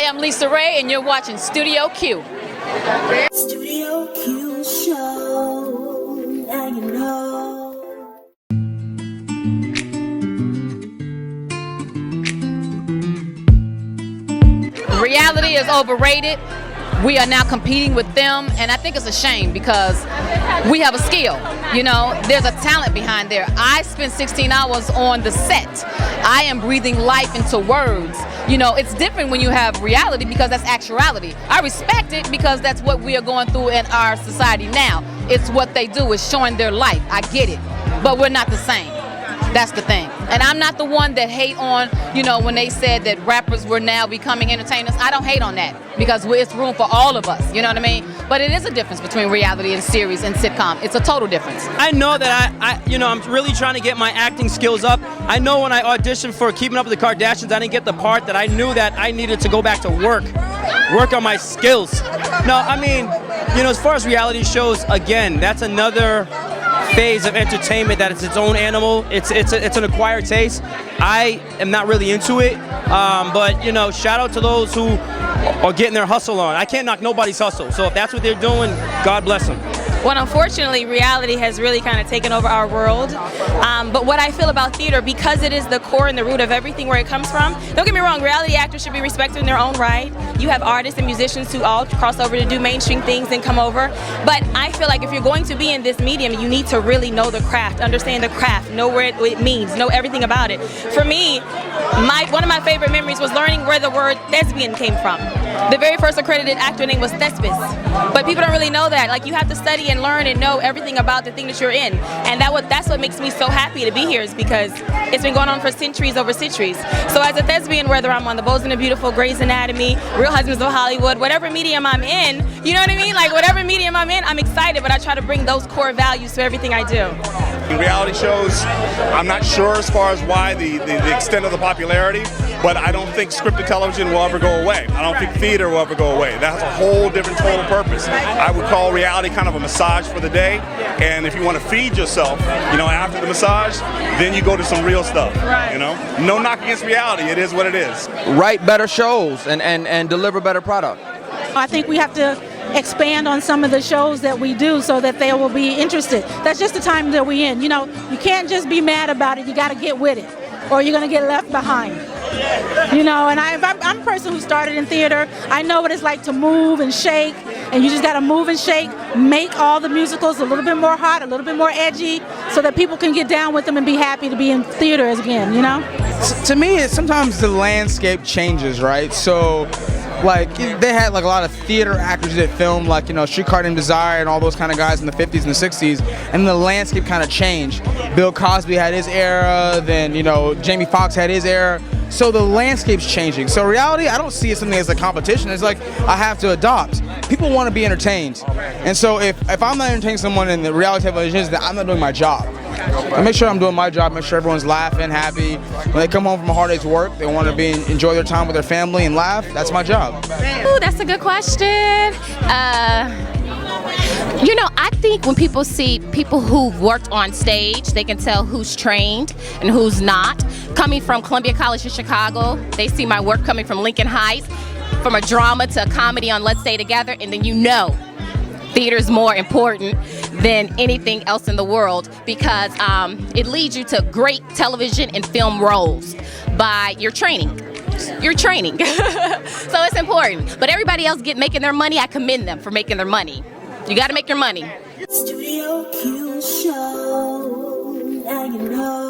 I'm Lisa Ray, and you're watching Studio Q. Studio Q show. Now you know. Reality is overrated. We are now competing with them, and I think it's a shame because we have a skill. You know, there's a talent behind there. I spent 16 hours on the set. I am breathing life into words. You know, it's different when you have reality because that's actuality. I respect it because that's what we are going through in our society now. It's what they do, is showing their life. I get it, but we're not the same. That's the thing. And I'm not the one that hate on, you know, when they said that rappers were now becoming entertainers. I don't hate on that because it's room for all of us, you know what I mean? But it is a difference between reality and series and sitcom. It's a total difference. I know that I'm really trying to get my acting skills up. I know when I auditioned for Keeping Up with the Kardashians, I didn't get the part that I knew that I needed to go back to work on my skills. No, I mean, you know, as far as reality shows, again, that's another phase of entertainment that it's its own animal. It's an acquired taste. I am not really into it, but you know, shout out to those who are getting their hustle on. I can't knock nobody's hustle, so if that's what they're doing, God bless them. Well, unfortunately, reality has really kind of taken over our world. But what I feel about theater, because it is the core and the root of everything where it comes from, don't get me wrong, reality actors should be respected in their own right. You have artists and musicians who all cross over to do mainstream things and come over. But I feel like if you're going to be in this medium, you need to really know the craft, understand the craft, know what it means, know everything about it. For me, one of my favorite memories was learning where the word thespian came from. The very first accredited actor name was Thespis. But people don't really know that. Like, you have to study and learn and know everything about the thing that you're in. And that's what makes me so happy to be here, is because it's been going on for centuries over centuries. So as a thespian, whether I'm on The Bold and the Beautiful, Grey's Anatomy, Real Husbands of Hollywood, whatever medium I'm in, you know what I mean? Like, whatever medium I'm in, I'm excited, but I try to bring those core values to everything I do. In reality shows, I'm not sure as far as why the extent of the popularity, but I don't think scripted television will ever go away. I don't think theater will ever go away. That has a whole different total purpose. I would call reality kind of a massage for the day, and if you want to feed yourself, you know, after the massage, then you go to some real stuff, you know? No knock against reality, it is what it is. Write better shows and deliver better product. I think we have to expand on some of the shows that we do so that they will be interested. That's just the time that we're in. You know, you can't just be mad about it, you got to get with it, or you're going to get left behind. You know, and I'm a person who started in theater. I know what it's like to move and shake, and you just got to move and shake, make all the musicals a little bit more hot, a little bit more edgy, so that people can get down with them and be happy to be in theater again, you know? To me, sometimes the landscape changes, right? So, like, they had like a lot of theater actors that filmed, like, you know, Streetcar Named Desire and all those kind of guys in the 50s and the 60s, and the landscape kind of changed. Bill Cosby had his era, then, you know, Jamie Foxx had his era. So the landscape's changing. So reality, I don't see it something as a competition. It's like I have to adopt. People want to be entertained. And so if I'm not entertaining someone in the reality television is that I'm not doing my job. I make sure I'm doing my job, make sure everyone's laughing, happy. When they come home from a hard day's work, they want to enjoy their time with their family and laugh. That's my job. Ooh, that's a good question. You know, I think when people see people who've worked on stage, they can tell who's trained and who's not. Coming from Columbia College in Chicago, they see my work coming from Lincoln Heights, from a drama to a comedy on Let's Stay Together, and then you know theater's more important than anything else in the world because it leads you to great television and film roles by your training. Your training. So it's important. But everybody else making their money, I commend them for making their money. You got to make your money. Studio Q show. Now you know.